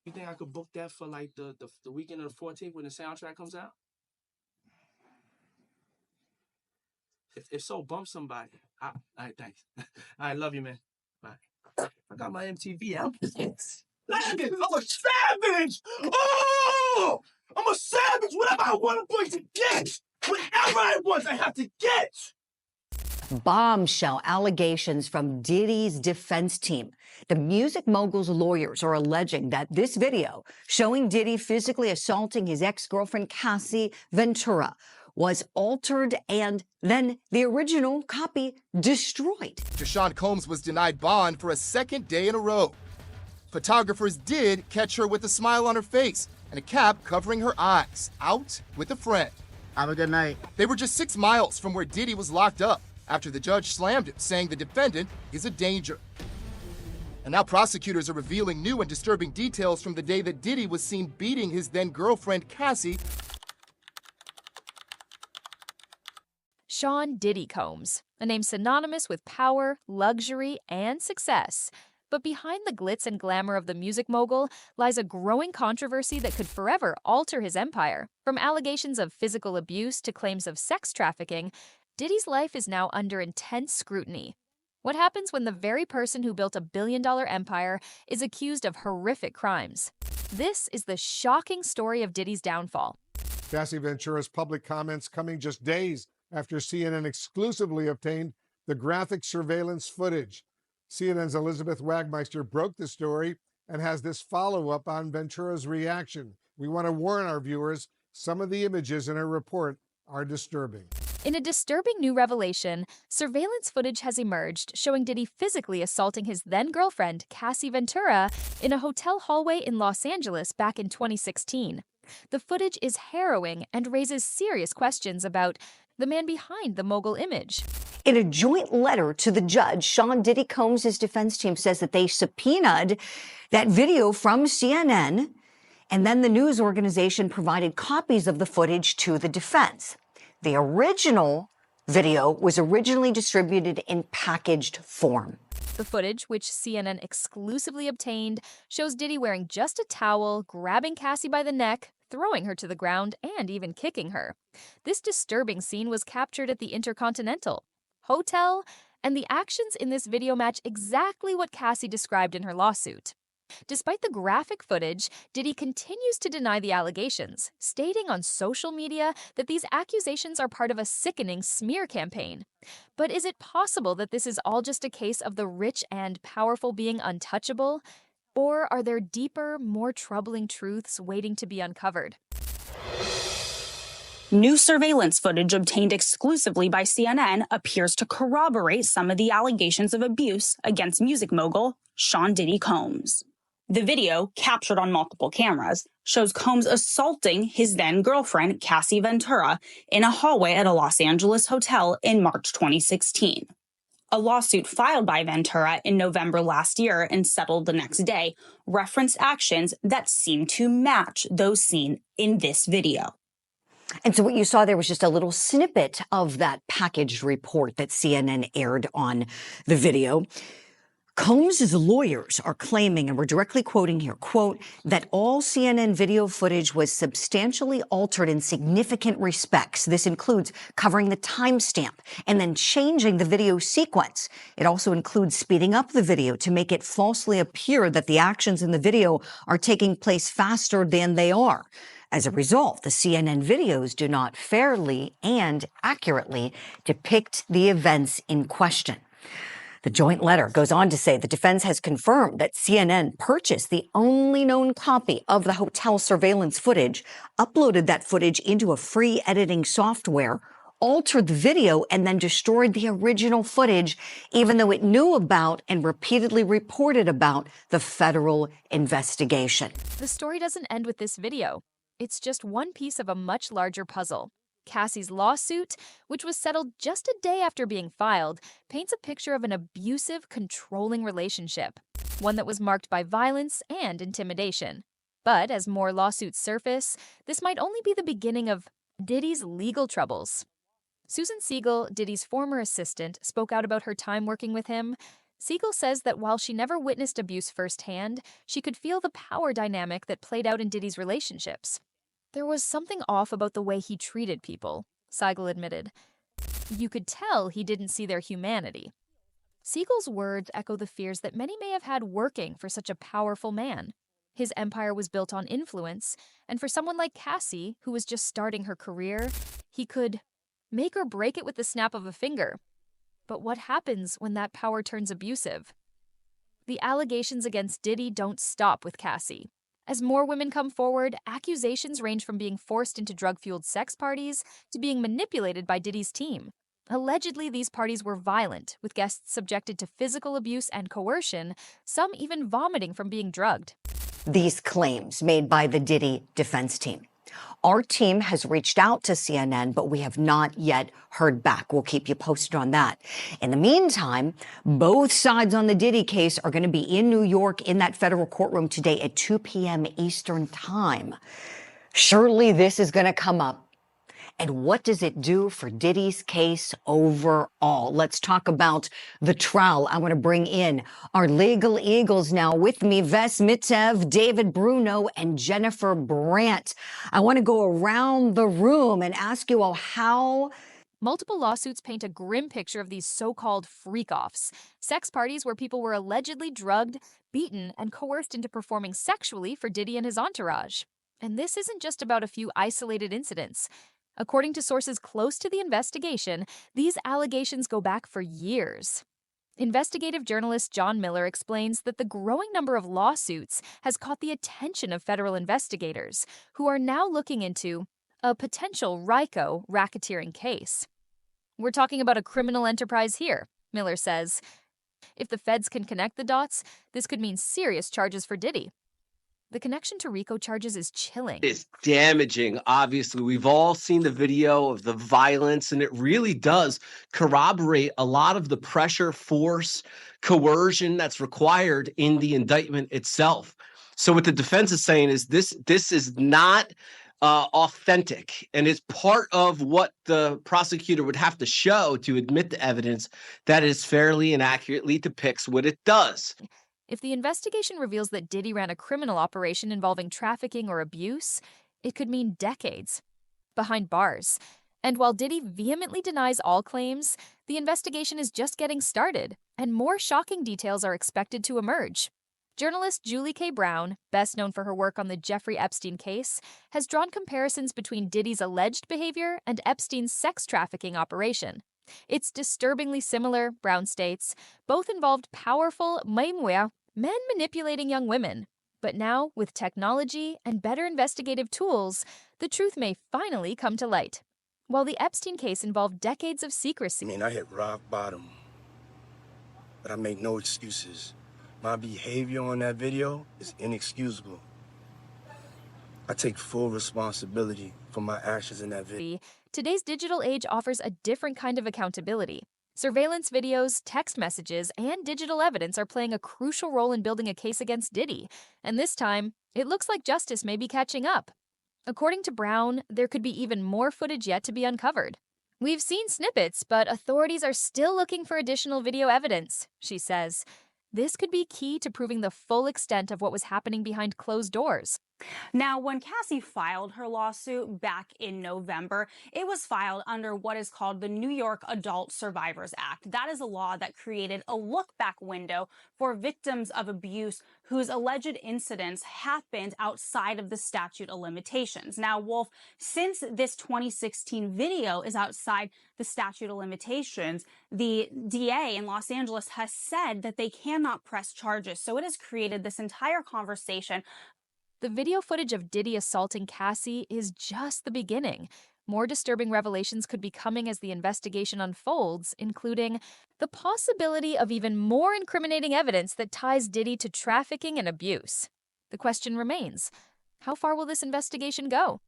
You think I could book that for like the weekend of the 14th when the soundtrack comes out? If so, bump somebody. All right, thanks. All right, love you, man. Bye. I got my MTV out. Savage! I'm a savage! Oh! I'm a savage! Whatever I want, I'm going to get! Whatever I want, I have to get! Bombshell allegations from Diddy's defense team. The music mogul's lawyers are alleging that this video showing Diddy physically assaulting his ex-girlfriend Cassie Ventura was altered and then the original copy destroyed. Deshaun Combs was denied bond for a second day in a row. Photographers did catch her with a smile on her face and a cap covering her eyes, out with a friend. Have a good night. They were just 6 miles from where Diddy was locked up after the judge slammed him, saying the defendant is a danger. And now prosecutors are revealing new and disturbing details from the day that Diddy was seen beating his then-girlfriend Cassie. Sean Diddy Combs, a name synonymous with power, luxury, and success. But behind the glitz and glamour of the music mogul lies a growing controversy that could forever alter his empire. From allegations of physical abuse to claims of sex trafficking, Diddy's life is now under intense scrutiny. What happens when the very person who built a billion-dollar empire is accused of horrific crimes? This is the shocking story of Diddy's downfall. Cassie Ventura's public comments coming just days after CNN exclusively obtained the graphic surveillance footage. CNN's Elizabeth Wagmeister broke the story and has this follow-up on Ventura's reaction. We want to warn our viewers, some of the images in her report are disturbing. In a disturbing new revelation, surveillance footage has emerged showing Diddy physically assaulting his then-girlfriend, Cassie Ventura, in a hotel hallway in Los Angeles back in 2016. The footage is harrowing and raises serious questions about the man behind the mogul image. In a joint letter to the judge, Sean Diddy Combs' defense team says that they subpoenaed that video from CNN, and then the news organization provided copies of the footage to the defense. The original video was originally distributed in packaged form. The footage, which CNN exclusively obtained, shows Diddy wearing just a towel, grabbing Cassie by the neck, throwing her to the ground, and even kicking her. This disturbing scene was captured at the Intercontinental Hotel, and the actions in this video match exactly what Cassie described in her lawsuit. Despite the graphic footage, Diddy continues to deny the allegations, stating on social media that these accusations are part of a sickening smear campaign. But is it possible that this is all just a case of the rich and powerful being untouchable? Or are there deeper, more troubling truths waiting to be uncovered? New surveillance footage obtained exclusively by CNN appears to corroborate some of the allegations of abuse against music mogul Sean Diddy Combs. The video, captured on multiple cameras, shows Combs assaulting his then-girlfriend, Cassie Ventura, in a hallway at a Los Angeles hotel in March 2016. A lawsuit filed by Ventura in November last year and settled the next day referenced actions that seem to match those seen in this video. And so what you saw there was just a little snippet of that packaged report that CNN aired on the video. Combs' lawyers are claiming, and we're directly quoting here, quote, that all CNN video footage was substantially altered in significant respects. This includes covering the timestamp and then changing the video sequence. It also includes speeding up the video to make it falsely appear that the actions in the video are taking place faster than they are. As a result, the CNN videos do not fairly and accurately depict the events in question. The joint letter goes on to say the defense has confirmed that CNN purchased the only known copy of the hotel surveillance footage, uploaded that footage into a free editing software, altered the video, and then destroyed the original footage, even though it knew about and repeatedly reported about the federal investigation. The story doesn't end with this video. It's just one piece of a much larger puzzle. Cassie's lawsuit, which was settled just a day after being filed, paints a picture of an abusive, controlling relationship, one that was marked by violence and intimidation. But as more lawsuits surface, this might only be the beginning of Diddy's legal troubles. Susan Siegel, Diddy's former assistant, spoke out about her time working with him. Siegel says that while she never witnessed abuse firsthand, she could feel the power dynamic that played out in Diddy's relationships. There was something off about the way he treated people, Siegel admitted. You could tell he didn't see their humanity. Siegel's words echo the fears that many may have had working for such a powerful man. His empire was built on influence, and for someone like Cassie, who was just starting her career, he could make or break it with the snap of a finger. But what happens when that power turns abusive? The allegations against Diddy don't stop with Cassie. As more women come forward, accusations range from being forced into drug-fueled sex parties to being manipulated by Diddy's team. Allegedly, these parties were violent, with guests subjected to physical abuse and coercion, some even vomiting from being drugged. These claims made by the Diddy defense team. Our team has reached out to CNN, but we have not yet heard back. We'll keep you posted on that. In the meantime, both sides on the Diddy case are going to be in New York in that federal courtroom today at 2 p.m. Eastern Time. Surely this is going to come up. And what does it do for Diddy's case overall? Let's talk about the trial. I want to bring in our legal eagles now with me, Ves Mitev, David Bruno, and Jennifer Brandt. I want to go around the room and ask you all how... Multiple lawsuits paint a grim picture of these so-called freak-offs, sex parties where people were allegedly drugged, beaten, and coerced into performing sexually for Diddy and his entourage. And this isn't just about a few isolated incidents. According to sources close to the investigation, these allegations go back for years. Investigative journalist John Miller explains that the growing number of lawsuits has caught the attention of federal investigators, who are now looking into a potential RICO racketeering case. We're talking about a criminal enterprise here, Miller says. If the feds can connect the dots, this could mean serious charges for Diddy. The connection to RICO charges is chilling. It's damaging. Obviously, we've all seen the video of the violence, and it really does corroborate a lot of the pressure, force, coercion that's required in the indictment itself. So what the defense is saying is this is not authentic, and it's part of what the prosecutor would have to show to admit the evidence that is fairly and accurately depicts what it does. If the investigation reveals that Diddy ran a criminal operation involving trafficking or abuse, it could mean decades behind bars. And while Diddy vehemently denies all claims, the investigation is just getting started, and more shocking details are expected to emerge. Journalist Julie K. Brown, best known for her work on the Jeffrey Epstein case, has drawn comparisons between Diddy's alleged behavior and Epstein's sex trafficking operation. It's disturbingly similar, Brown states. Both involved powerful men manipulating young women. But now, with technology and better investigative tools, the truth may finally come to light. While the Epstein case involved decades of secrecy. I hit rock bottom, but I make no excuses. My behavior on that video is inexcusable. I take full responsibility for my actions in that video. Today's digital age offers a different kind of accountability. Surveillance videos, text messages, and digital evidence are playing a crucial role in building a case against Diddy, and this time, it looks like justice may be catching up. According to Brown, there could be even more footage yet to be uncovered. We've seen snippets, but authorities are still looking for additional video evidence, she says. This could be key to proving the full extent of what was happening behind closed doors. Now, when Cassie filed her lawsuit back in November, it was filed under what is called the New York Adult Survivors Act. That is a law that created a look-back window for victims of abuse whose alleged incidents happened outside of the statute of limitations. Now, Wolf, since this 2016 video is outside the statute of limitations, the DA in Los Angeles has said that they cannot press charges. So it has created this entire conversation. The video footage of Diddy assaulting Cassie is just the beginning. More disturbing revelations could be coming as the investigation unfolds, including the possibility of even more incriminating evidence that ties Diddy to trafficking and abuse. The question remains, how far will this investigation go?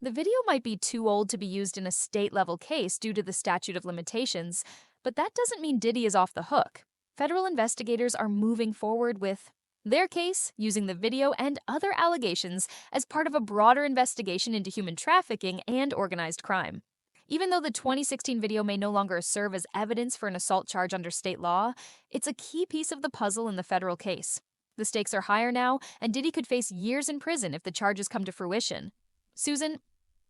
The video might be too old to be used in a state-level case due to the statute of limitations, but that doesn't mean Diddy is off the hook. Federal investigators are moving forward with their case, using the video and other allegations as part of a broader investigation into human trafficking and organized crime. Even though the 2016 video may no longer serve as evidence for an assault charge under state law, it's a key piece of the puzzle in the federal case. The stakes are higher now, and Diddy could face years in prison if the charges come to fruition. Susan,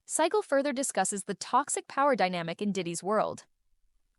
Seigel further discusses the toxic power dynamic in Diddy's world.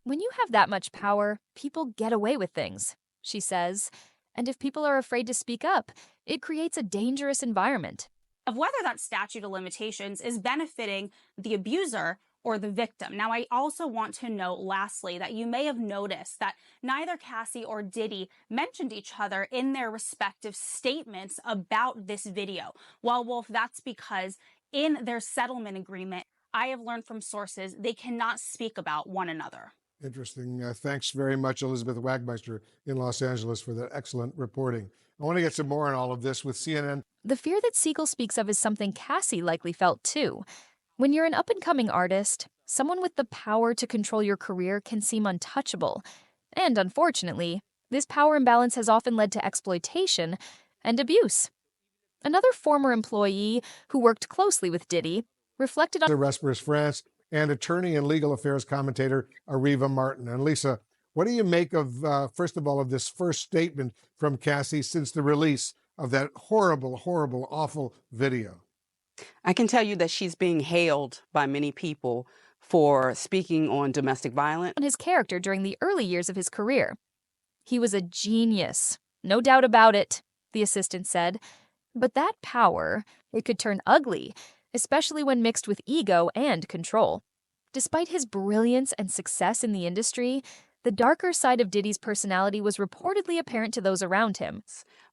When you have that much power, people get away with things, she says. And if people are afraid to speak up, it creates a dangerous environment. Of whether that statute of limitations is benefiting the abuser or the victim. Now, I also want to note, lastly, that you may have noticed that neither Cassie or Diddy mentioned each other in their respective statements about this video. Well, Wolf, that's because in their settlement agreement, I have learned from sources they cannot speak about one another. Interesting. Thanks very much, Elizabeth Wagmeister in Los Angeles, for that excellent reporting. I want to get some more on all of this with CNN. The fear that Seigel speaks of is something Cassie likely felt too. When you're an up-and-coming artist, someone with the power to control your career can seem untouchable. And unfortunately, this power imbalance has often led to exploitation and abuse. Another former employee who worked closely with Diddy reflected on Respers France and attorney and legal affairs commentator Ariva Martin. And Lisa, what do you make of, first of all, of this first statement from Cassie since the release of that horrible, horrible, awful video? I can tell you that she's being hailed by many people for speaking on domestic violence. his character during the early years of his career. He was a genius, no doubt about it, the assistant said. But that power, it could turn ugly, especially when mixed with ego and control. Despite his brilliance and success in the industry, the darker side of Diddy's personality was reportedly apparent to those around him.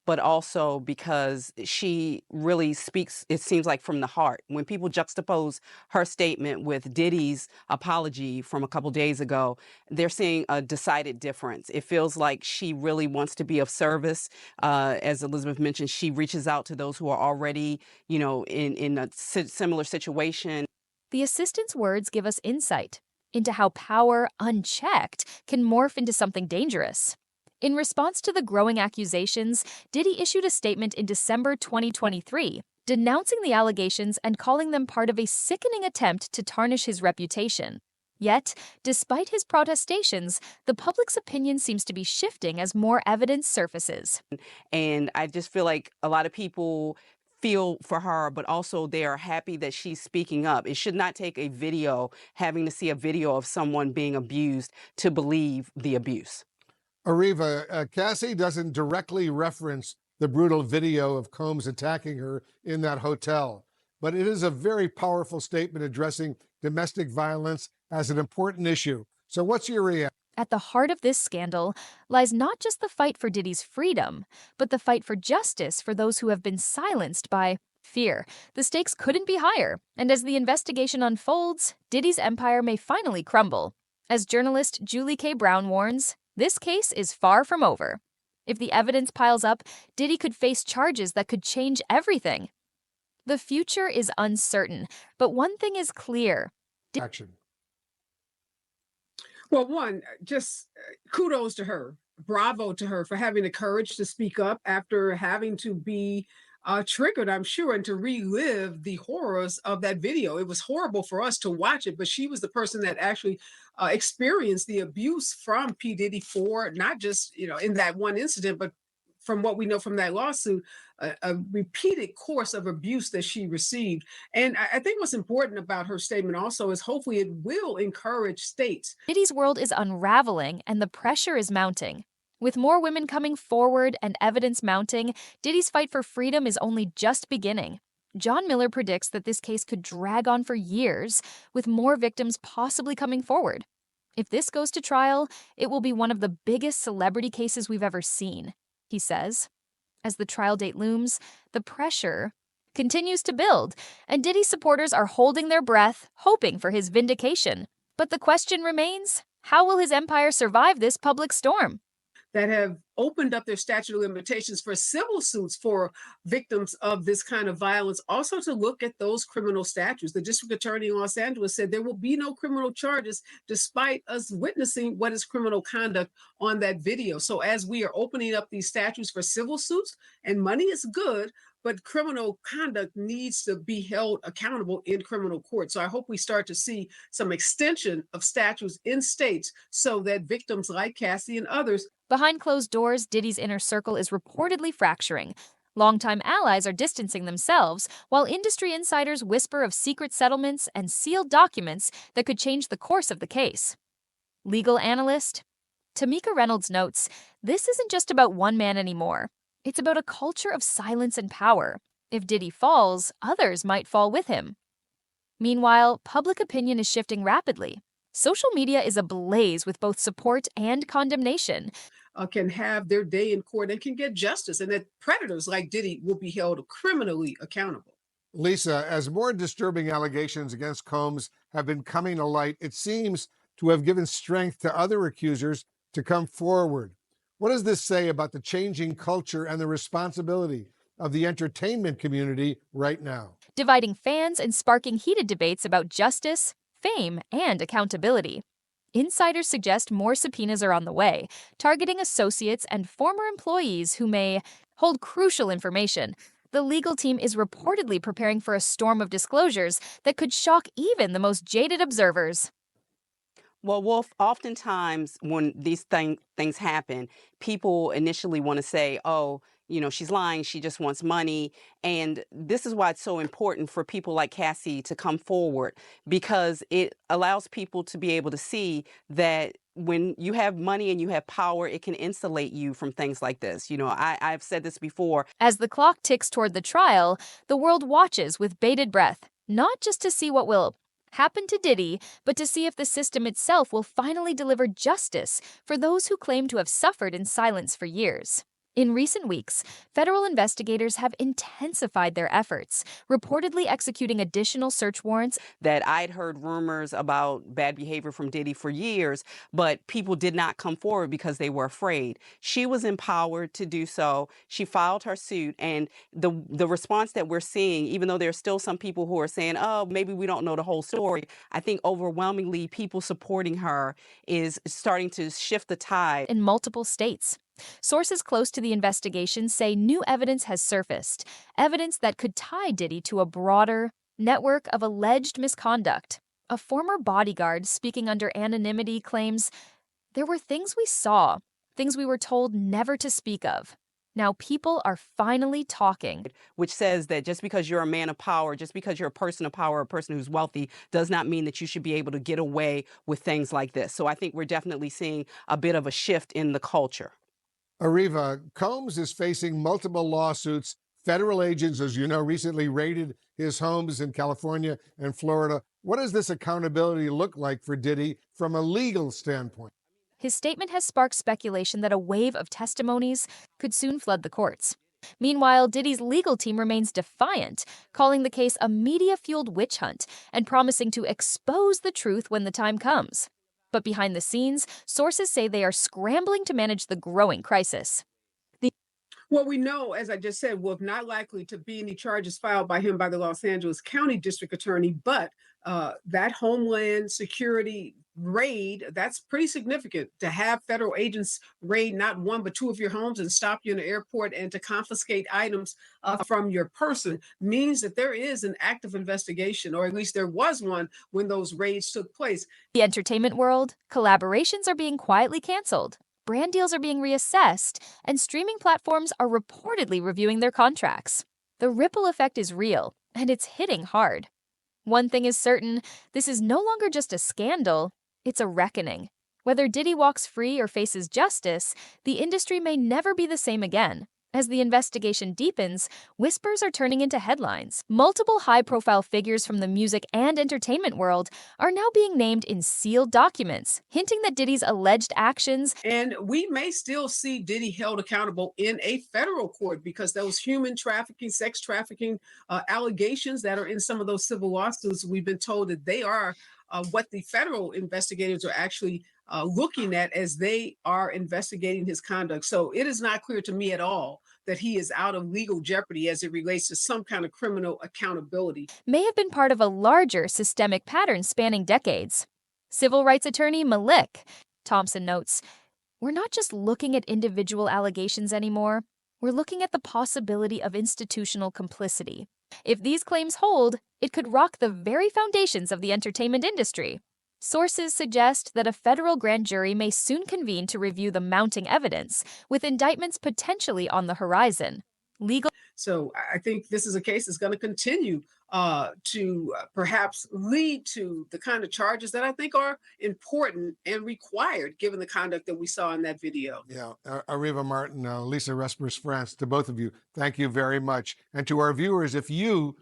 But also because she really speaks, it seems like, from the heart. When people juxtapose her statement with Diddy's apology from a couple days ago, they're seeing a decided difference. It feels like she really wants to be of service. As Elizabeth mentioned, she reaches out to those who are already, in a similar situation. The assistant's words give us insight into how power, unchecked, can morph into something dangerous. In response to the growing accusations, Diddy issued a statement in December 2023, denouncing the allegations and calling them part of a sickening attempt to tarnish his reputation. Yet, despite his protestations, the public's opinion seems to be shifting as more evidence surfaces. And I just feel like a lot of people feel for her, but also they are happy that she's speaking up. It should not take a video, having to see a video of someone being abused, to believe the abuse. Ariva, Cassie doesn't directly reference the brutal video of Combs attacking her in that hotel, but it is a very powerful statement addressing domestic violence as an important issue. So what's your reaction? At the heart of this scandal lies not just the fight for Diddy's freedom, but the fight for justice for those who have been silenced by fear. The stakes couldn't be higher, and as the investigation unfolds, Diddy's empire may finally crumble. As journalist Julie K. Brown warns, this case is far from over. If the evidence piles up, Diddy could face charges that could change everything. The future is uncertain, but one thing is clear. Action. Well, one, just kudos to her. Bravo to her for having the courage to speak up after having to be triggered, I'm sure, and to relive the horrors of that video. It was horrible for us to watch it, but she was the person that actually experienced the abuse from P. Diddy for not just, in that one incident, but from what we know from that lawsuit, a repeated course of abuse that she received. And I think what's important about her statement also is hopefully it will encourage states. Diddy's world is unraveling and the pressure is mounting. With more women coming forward and evidence mounting, Diddy's fight for freedom is only just beginning. John Miller predicts that this case could drag on for years, with more victims possibly coming forward. If this goes to trial, it will be one of the biggest celebrity cases we've ever seen, he says. As the trial date looms, the pressure continues to build, and Diddy supporters are holding their breath, hoping for his vindication. But the question remains, how will his empire survive this public storm? That have opened up their statute of limitations for civil suits for victims of this kind of violence, also to look at those criminal statutes. The district attorney in Los Angeles said there will be no criminal charges despite us witnessing what is criminal conduct on that video. So as we are opening up these statutes for civil suits, and money is good, but criminal conduct needs to be held accountable in criminal court. So I hope we start to see some extension of statutes in states so that victims like Cassie and others. Behind closed doors, Diddy's inner circle is reportedly fracturing. Longtime allies are distancing themselves, while industry insiders whisper of secret settlements and sealed documents that could change the course of the case. Legal analyst Tamika Reynolds notes, this isn't just about one man anymore. It's about a culture of silence and power. If Diddy falls, others might fall with him. Meanwhile, public opinion is shifting rapidly. Social media is ablaze with both support and condemnation. Can have their day in court and can get justice, and that predators like Diddy will be held criminally accountable. Lisa, as more disturbing allegations against Combs have been coming to light, it seems to have given strength to other accusers to come forward. What does this say about the changing culture and the responsibility of the entertainment community right now? Dividing fans and sparking heated debates about justice, fame, and accountability. Insiders suggest more subpoenas are on the way, targeting associates and former employees who may hold crucial information. The legal team is reportedly preparing for a storm of disclosures that could shock even the most jaded observers. Well, Wolf, oftentimes when these things happen, people initially want to say, oh, she's lying, she just wants money. And this is why it's so important for people like Cassie to come forward, because it allows people to be able to see that when you have money and you have power, it can insulate you from things like this. I've said this before. As the clock ticks toward the trial, the world watches with bated breath, not just to see what will happen to Diddy, but to see if the system itself will finally deliver justice for those who claim to have suffered in silence for years. In recent weeks, federal investigators have intensified their efforts, reportedly executing additional search warrants. That I'd heard rumors about bad behavior from Diddy for years, but people did not come forward because they were afraid. She was empowered to do so. She filed her suit, and the response that we're seeing, even though there's still some people who are saying, oh, maybe we don't know the whole story, I think overwhelmingly people supporting her is starting to shift the tide. In multiple states. Sources close to the investigation say new evidence has surfaced, evidence that could tie Diddy to a broader network of alleged misconduct. A former bodyguard speaking under anonymity claims, there were things we saw, things we were told never to speak of. Now people are finally talking. Which says that just because you're a man of power, just because you're a person of power, a person who's wealthy, does not mean that you should be able to get away with things like this. So I think we're definitely seeing a bit of a shift in the culture. Ariva, Combs is facing multiple lawsuits. Federal agents, as you know, recently raided his homes in California and Florida. What does this accountability look like for Diddy from a legal standpoint? His statement has sparked speculation that a wave of testimonies could soon flood the courts. Meanwhile, Diddy's legal team remains defiant, calling the case a media-fueled witch hunt and promising to expose the truth when the time comes. But behind the scenes, sources say they are scrambling to manage the growing crisis. Well, we know, as I just said, Wolf, not likely to be any charges filed by him by the Los Angeles County District Attorney, but that Homeland Security raid, that's pretty significant to have federal agents raid not one but two of your homes and stop you in the airport and to confiscate items from your person means that there is an active investigation, or at least there was one when those raids took place. The entertainment world, collaborations are being quietly canceled. Brand deals are being reassessed, and streaming platforms are reportedly reviewing their contracts. The ripple effect is real, and it's hitting hard. One thing is certain, this is no longer just a scandal, it's a reckoning. Whether Diddy walks free or faces justice, the industry may never be the same again. As the investigation deepens, whispers are turning into headlines. Multiple high-profile figures from the music and entertainment world are now being named in sealed documents, hinting that Diddy's alleged actions. And we may still see Diddy held accountable in a federal court because those human trafficking, sex trafficking allegations that are in some of those civil lawsuits, we've been told that they are what the federal investigators are actually looking at as they are investigating his conduct. So it is not clear to me at all that he is out of legal jeopardy as it relates to some kind of criminal accountability. May have been part of a larger systemic pattern spanning decades. Civil rights attorney Malik Thompson notes, we're not just looking at individual allegations anymore. we're looking at the possibility of institutional complicity. If these claims hold, it could rock the very foundations of the entertainment industry. Sources suggest that a federal grand jury may soon convene to review the mounting evidence, with indictments potentially on the horizon. So I think this is a case that's going to continue to perhaps lead to the kind of charges that I think are important and required given the conduct that we saw in that video. Yeah, Arriva Martin, Lisa Respers France, to both of you, thank you very much. And to our viewers, if you